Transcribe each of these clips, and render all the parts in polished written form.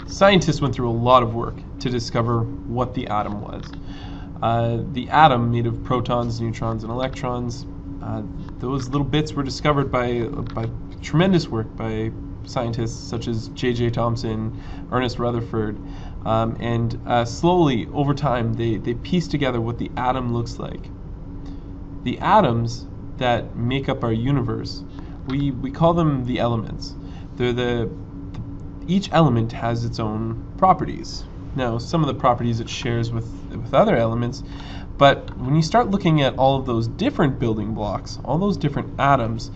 Scientists went through a lot of work to discover what the atom was. The atom, made of protons, neutrons, and electrons, those little bits were discovered by tremendous work by scientists such as J.J. Thomson, Ernest Rutherford, and slowly, over time, they pieced together what the atom looks like. The atoms that make up our universe, we call them the elements. Each element has its own properties. Now, some of the properties it shares with other elements, but when you start looking at all of those different building blocks, all those different atoms,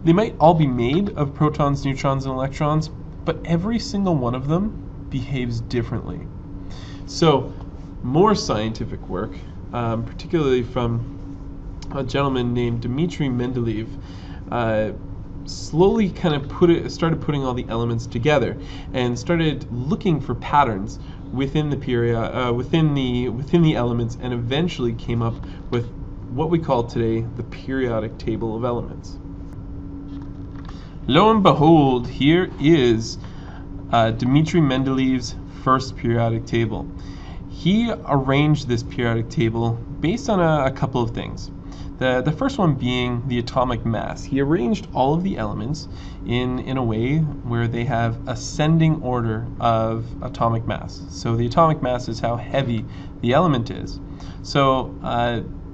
they might all be made of protons, neutrons, and electrons, but every single one of them behaves differently. So, more scientific work, particularly from a gentleman named Dmitri Mendeleev, slowly kind of started putting all the elements together and started looking for patterns within the within the elements, and eventually came up with what we call today the periodic table of elements. Lo and behold, here is Dmitri Mendeleev's first periodic table. He arranged this periodic table based on a couple of things. The first one being the atomic mass. He arranged all of the elements in a way where they have ascending order of atomic mass. So the atomic mass is how heavy the element is. So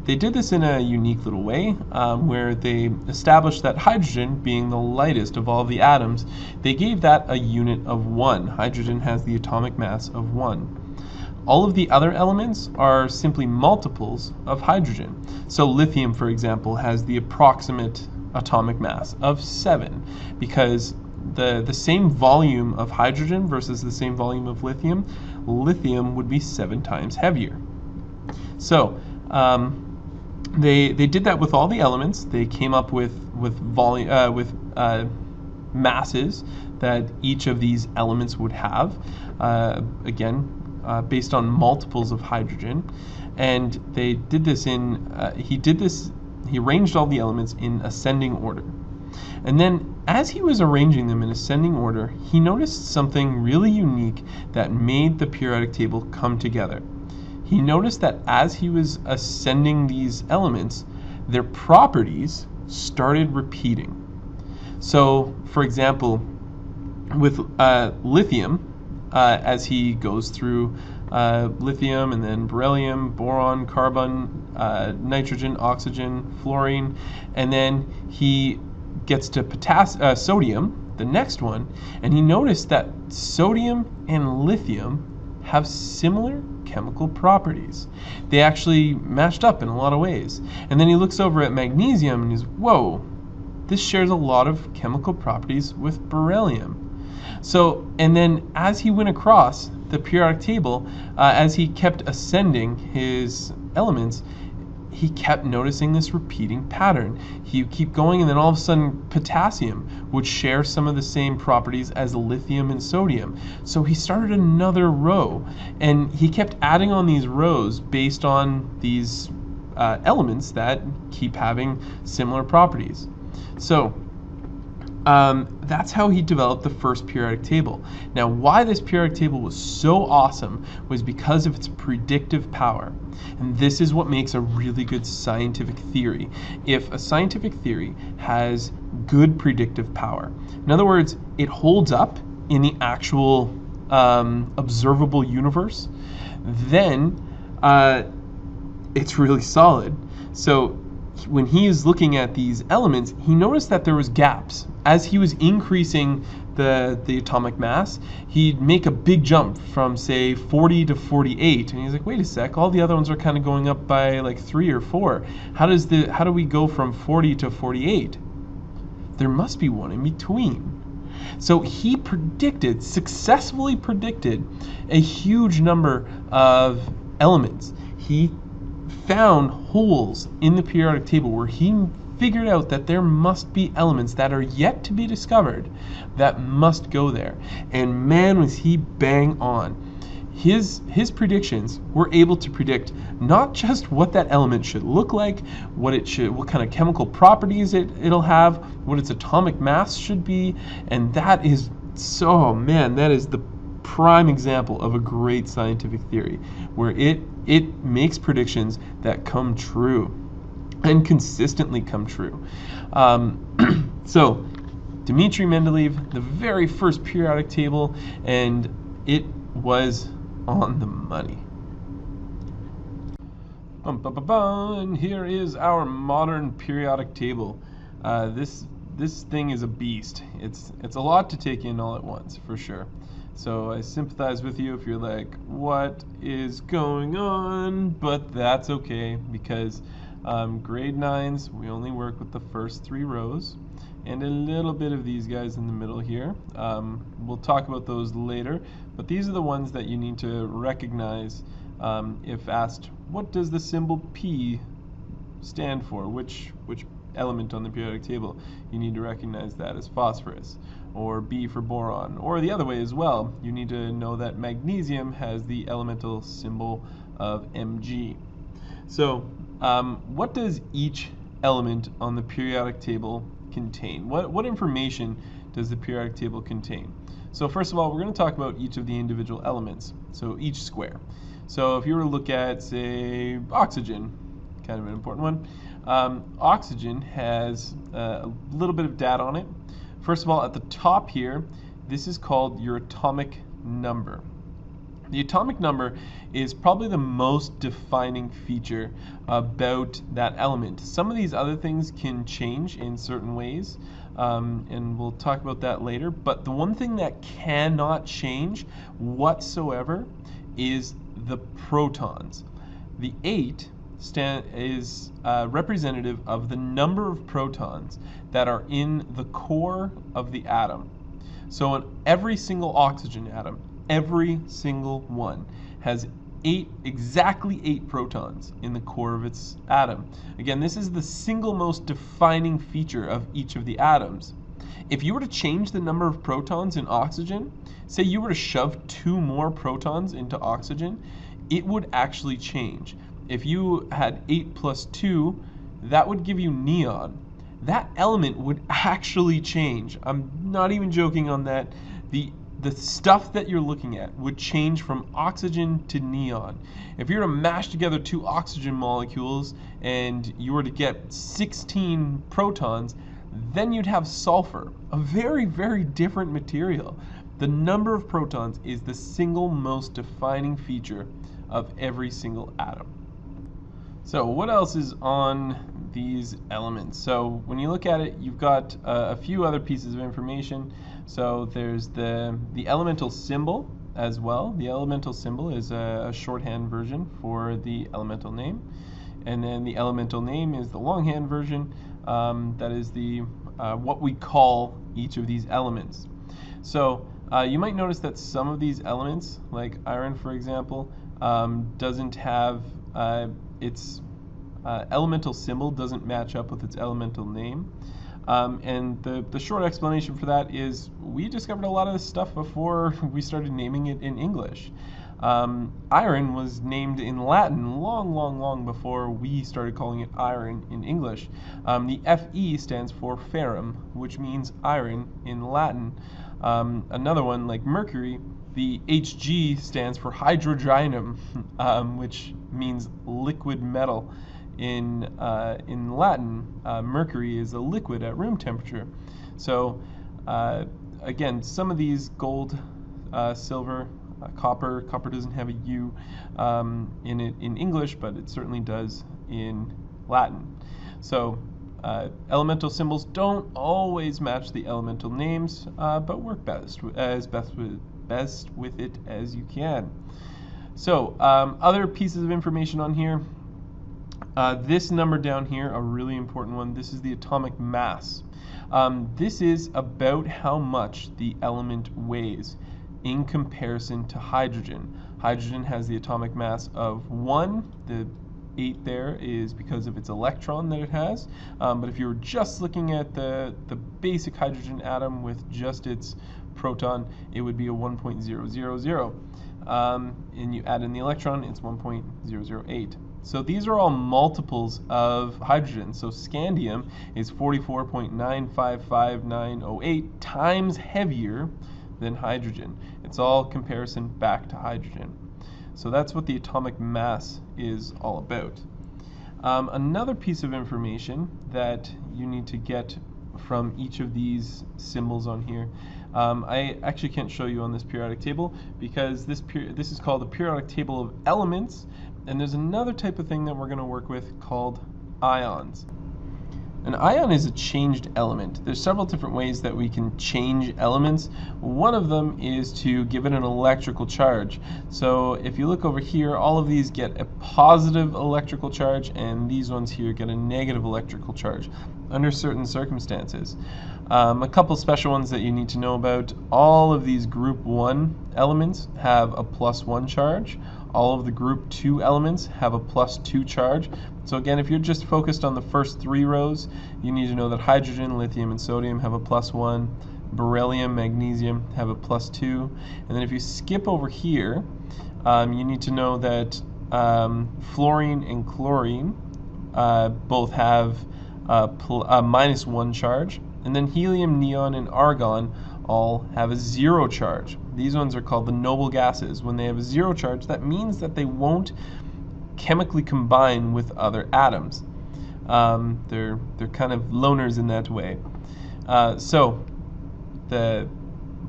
they did this in a unique little way, where they established that hydrogen, being the lightest of all the atoms, they gave that a unit of 1. Hydrogen has the atomic mass of 1. All of the other elements are simply multiples of hydrogen. So lithium, for example, has the approximate atomic mass of 7, because the same volume of hydrogen versus the same volume of lithium would be 7 times heavier. So they did that with all the elements. They came up with masses that each of these elements would have. Based on multiples of hydrogen, and they did this he arranged all the elements in ascending order. And then as he was arranging them in ascending order, he noticed something really unique that made the periodic table come together. He noticed that as he was ascending these elements, their properties started repeating. So, for example, with lithium, as he goes through lithium and then beryllium, boron, carbon, nitrogen, oxygen, fluorine, and then he gets to sodium, the next one, and he noticed that sodium and lithium have similar chemical properties. They actually matched up in a lot of ways. And then he looks over at magnesium and he's, whoa, this shares a lot of chemical properties with beryllium. So, and then as he went across the periodic table, as he kept ascending his elements, he kept noticing this repeating pattern. He would keep going, and then all of a sudden potassium would share some of the same properties as lithium and sodium. So he started another row, and he kept adding on these rows based on these elements that keep having similar properties. So that's how he developed the first periodic table. Now, why this periodic table was so awesome was because of its predictive power. And this is what makes a really good scientific theory. If a scientific theory has good predictive power, in other words, it holds up in the actual observable universe, then it's really solid. So when he is looking at these elements, he noticed that there was gaps. As he was increasing the atomic mass, he'd make a big jump from, say, 40 to 48, and he's like, wait a sec, all the other ones are kind of going up by like 3 or 4. How do we go from 40 to 48? There must be one in between. So he successfully predicted a huge number of elements. He found holes in the periodic table where he figured out that there must be elements that are yet to be discovered that must go there. And man, was he bang on. His predictions were able to predict not just what that element should look like, what kind of chemical properties it'll have, what its atomic mass should be, and that is the prime example of a great scientific theory where it makes predictions that come true and consistently come true. So Dmitri Mendeleev, the very first periodic table, and it was on the money. And here is our modern periodic table. This thing is a beast. It's a lot to take in all at once, for sure. So I sympathize with you if you're like, what is going on? But that's okay, because grade 9s, we only work with the first 3 rows and a little bit of these guys in the middle here. We'll talk about those later, but these are the ones that you need to recognize if asked, what does the symbol P stand for? Which element on the periodic table? You need to recognize that as phosphorus, or B for boron, or the other way as well. You need to know that magnesium has the elemental symbol of Mg. So what does each element on the periodic table contain? What information does the periodic table contain? So first of all, we're going to talk about each of the individual elements, so each square. So if you were to look at, say, oxygen, kind of an important one, oxygen has a little bit of data on it. First of all, at the top here, this is called your atomic number. The atomic number is probably the most defining feature about that element. Some of these other things can change in certain ways, and we'll talk about that later, but the one thing that cannot change whatsoever is the protons. The 8 is representative of the number of protons that are in the core of the atom. So in every single oxygen atom, every single one has exactly 8 protons in the core of its atom. Again, this is the single most defining feature of each of the atoms. If you were to change the number of protons in oxygen, say you were to shove 2 more protons into oxygen, it would actually change. If you had 8 plus 2, that would give you neon. That element would actually change. I'm not even joking on that. The stuff that you're looking at would change from oxygen to neon. If you were to mash together 2 oxygen molecules and you were to get 16 protons, then you'd have sulfur, a very, very different material. The number of protons is the single most defining feature of every single atom. So what else is on these elements? So when you look at it, you've got a few other pieces of information. So there's the elemental symbol as well. The elemental symbol is a shorthand version for the elemental name. And then the elemental name is the longhand version. That is the what we call each of these elements. So you might notice that some of these elements, like iron for example, doesn't have its elemental symbol doesn't match up with its elemental name. And the short explanation for that is we discovered a lot of this stuff before we started naming it in English. Iron was named in Latin long before we started calling it iron in English. The Fe stands for ferrum, which means iron in Latin. Another one, like mercury, the Hg stands for hydrogenum, which means liquid metal. In Latin, mercury is a liquid at room temperature. So again, some of these gold, silver, copper doesn't have a U in it in English, but it certainly does in Latin. So elemental symbols don't always match the elemental names, but work best with it as you can. So other pieces of information on here. This number down here, a really important one, this is the atomic mass. This is about how much the element weighs in comparison to hydrogen. Hydrogen has the atomic mass of 1. The 8 there is because of its electron that it has. But if you were just looking at the basic hydrogen atom with just its proton, it would be a 1.000. And you add in the electron, it's 1.008. So these are all multiples of hydrogen. So scandium is 44.955908 times heavier than hydrogen. It's all comparison back to hydrogen. So that's what the atomic mass is all about. Another piece of information that you need to get from each of these symbols on here, I actually can't show you on this periodic table because this is called the periodic table of elements, and there's another type of thing that we're going to work with called ions. An ion is a changed element. There's several different ways that we can change elements. One of them is to give it an electrical charge. So if you look over here, all of these get a positive electrical charge, and these ones here get a negative electrical charge under certain circumstances. A couple special ones that you need to know about: all of these group 1 elements have a +1 charge. All of the group 2 elements have a +2 charge. So again, if you're just focused on the first 3 rows, you need to know that hydrogen, lithium, and sodium have a +1, beryllium, magnesium have a +2, and then if you skip over here, you need to know that fluorine and chlorine both have a -1 charge, and then helium, neon, and argon all have a 0 charge. These ones are called the noble gases. When they have a 0 charge, that means that they won't chemically combine with other atoms. They're kind of loners in that way. So the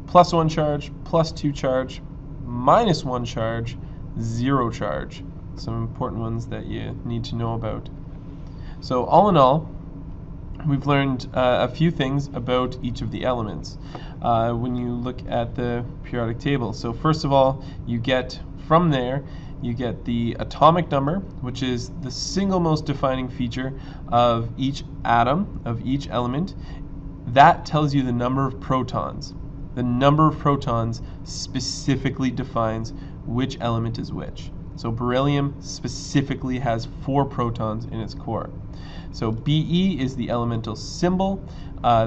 +1 charge, +2 charge, -1 charge, 0 charge. Some important ones that you need to know about. So all in all, we've learned a few things about each of the elements when you look at the periodic table. So first of all, you get from there, you get the atomic number, which is the single most defining feature of each atom, of each element. That tells you the number of protons. The number of protons specifically defines which element is which. So beryllium specifically has 4 protons in its core. So Be is the elemental symbol.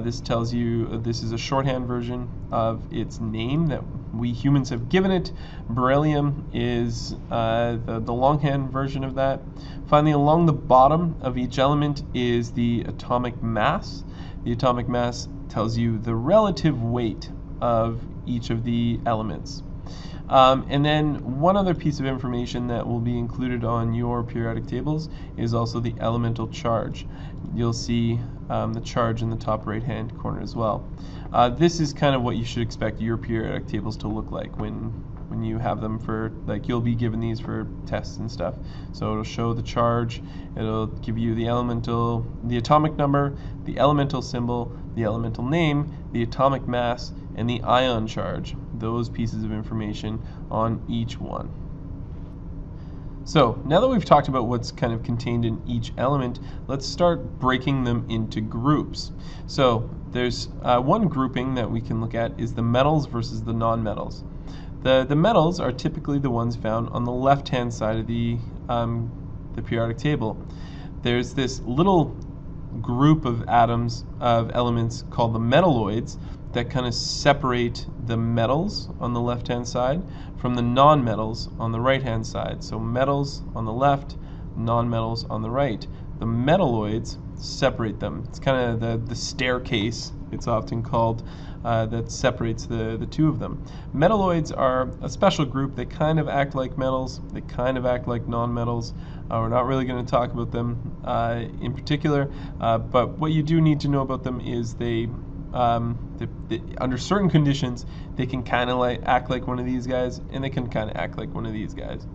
This tells you this is a shorthand version of its name that we humans have given it. Beryllium is the longhand version of that. Finally, along the bottom of each element is the atomic mass. The atomic mass tells you the relative weight of each of the elements. And then one other piece of information that will be included on your periodic tables is also the elemental charge. You'll see the charge in the top right hand corner as well. This is kind of what you should expect your periodic tables to look like when you have them for, like, you'll be given these for tests and stuff. So it'll show the charge, it'll give you the atomic number, the elemental symbol, the elemental name, the atomic mass, and the ion charge. Those pieces of information on each one. So now that we've talked about what's kind of contained in each element, let's start breaking them into groups. So there's one grouping that we can look at is the metals versus the non-metals. The metals are typically the ones found on the left-hand side of the periodic table. There's this little group of elements called the metalloids that kind of separate the metals on the left-hand side from the non-metals on the right-hand side. So metals on the left, non-metals on the right. The metalloids separate them. It's kind of the staircase, it's often called, that separates the two of them. Metalloids are a special group. They kind of act like metals, they kind of act like non-metals. We're not really going to talk about them in particular, but what you do need to know about them is they under certain conditions, they can kind of act like one of these guys, and they can kind of act like one of these guys.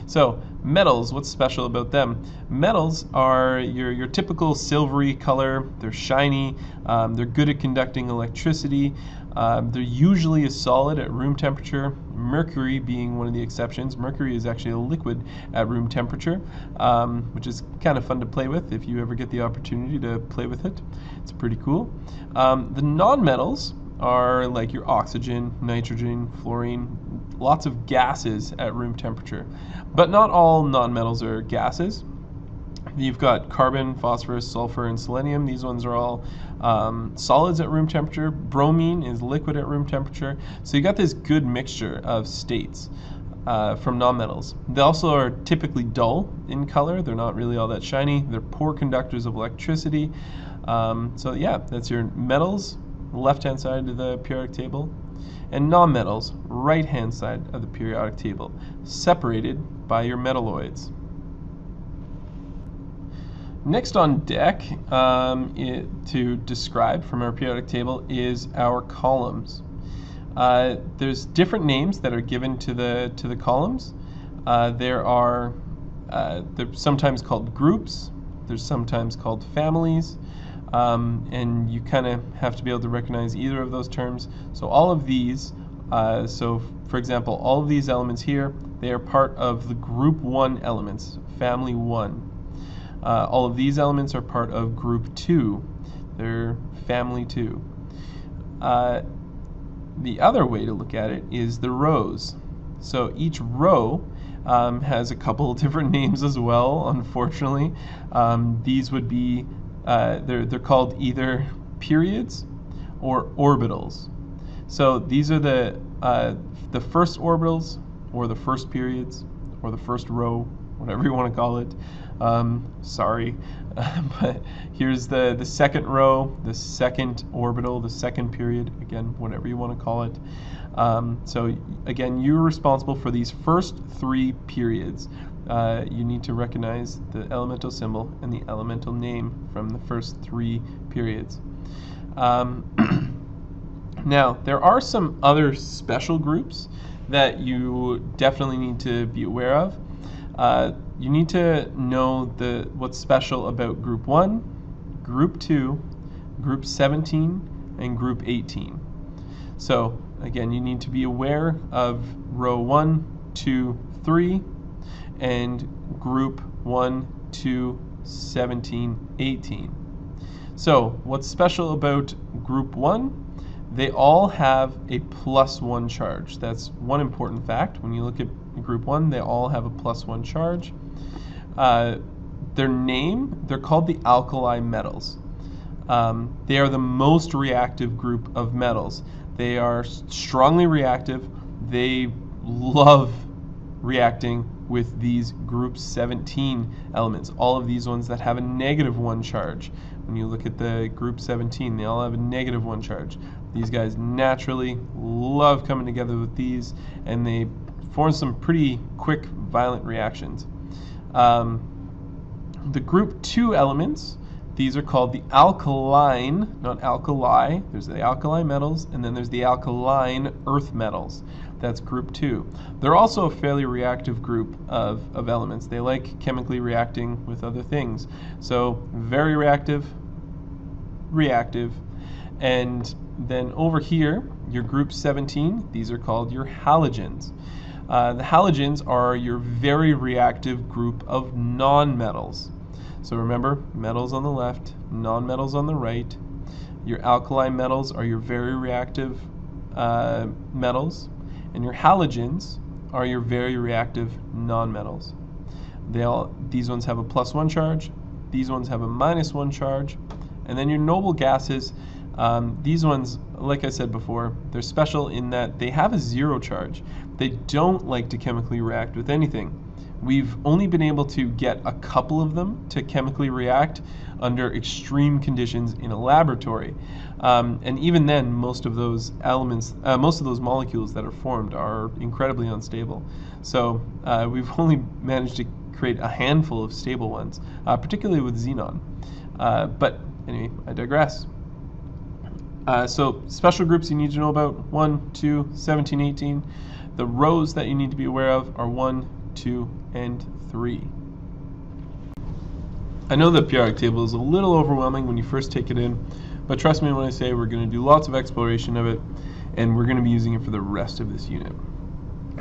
So metals, what's special about them? Metals are your typical silvery color. They're shiny. They're good at conducting electricity. They're usually a solid at room temperature, mercury being one of the exceptions. Mercury is actually a liquid at room temperature, which is kind of fun to play with if you ever get the opportunity to play with it. It's pretty cool. The non-metals are like your oxygen, nitrogen, fluorine, lots of gases at room temperature. But not all nonmetals are gases. You've got carbon, phosphorus, sulfur, and selenium. These ones are all solids at room temperature. Bromine is liquid at room temperature. So you got this good mixture of states from nonmetals. They also are typically dull in color. They're not really all that shiny. They're poor conductors of electricity. So yeah, that's your metals, left-hand side of the periodic table. and nonmetals, right-hand side of the periodic table, separated by your metalloids. Next on deck to describe from our periodic table is our columns. There's different names that are given to the columns. They're sometimes called groups. They're sometimes called families. And you kind of have to be able to recognize either of those terms. So all of these, so for example, all of these elements here, they are part of the group 1 elements, family 1. All of these elements are part of group 2. They're family 2. The other way to look at it is the rows. So each row has a couple different names as well, unfortunately. These would be, they're called either periods or orbitals. So these are the first orbitals, or the first periods, or the first row, whatever you want to call it. Sorry, but here's the second row, the second orbital, the second period, again, whatever you want to call it. So again, you're responsible for these first 3 periods. You need to recognize the elemental symbol and the elemental name from the first 3 periods. Now, there are some other special groups that you definitely need to be aware of. You need to know what's special about Group 1, Group 2, Group 17, and Group 18. So, again, you need to be aware of row 1, 2, 3, and Group 1, 2, 17, 18. So, what's special about Group 1? They all have a +1 charge. That's one important fact. When you look at Group 1, they all have a +1 charge. They're called the alkali metals. They are the most reactive group of metals. They are strongly reactive. They love reacting with these group 17 elements, all of these ones that have a -1 charge. When you look at the group 17, they all have a -1 charge. These guys naturally love coming together with these, and they form some pretty quick, violent reactions. The group 2 elements, these are called the alkaline, not alkali. There's the alkali metals, and then there's the alkaline earth metals. That's group 2. They're also a fairly reactive group of elements. They like chemically reacting with other things. So very reactive, and then over here, your group 17, these are called your halogens. The halogens are your very reactive group of nonmetals. So remember, metals on the left, nonmetals on the right. Your alkali metals are your very reactive metals, and your halogens are your very reactive nonmetals. These ones have a +1 charge, these ones have a -1 charge, and then your noble gases, these ones, like I said before, they're special in that they have a 0 charge. They don't like to chemically react with anything. We've only been able to get a couple of them to chemically react under extreme conditions in a laboratory. And even then, most of those elements, most of those molecules that are formed are incredibly unstable. So we've only managed to create a handful of stable ones, particularly with xenon. But anyway, I digress. So special groups you need to know about: 1, 2, 17, 18. The rows that you need to be aware of are 1, 2, and 3. I know the periodic table is a little overwhelming when you first take it in, but trust me when I say we're going to do lots of exploration of it, and we're going to be using it for the rest of this unit.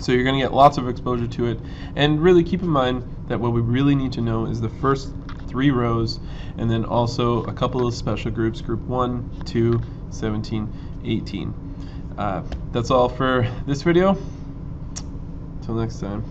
So you're going to get lots of exposure to it, and really keep in mind that what we really need to know is the first 3 rows, and then also a couple of special groups, group 1, 2, 17, 18. That's all for this video. Until next time.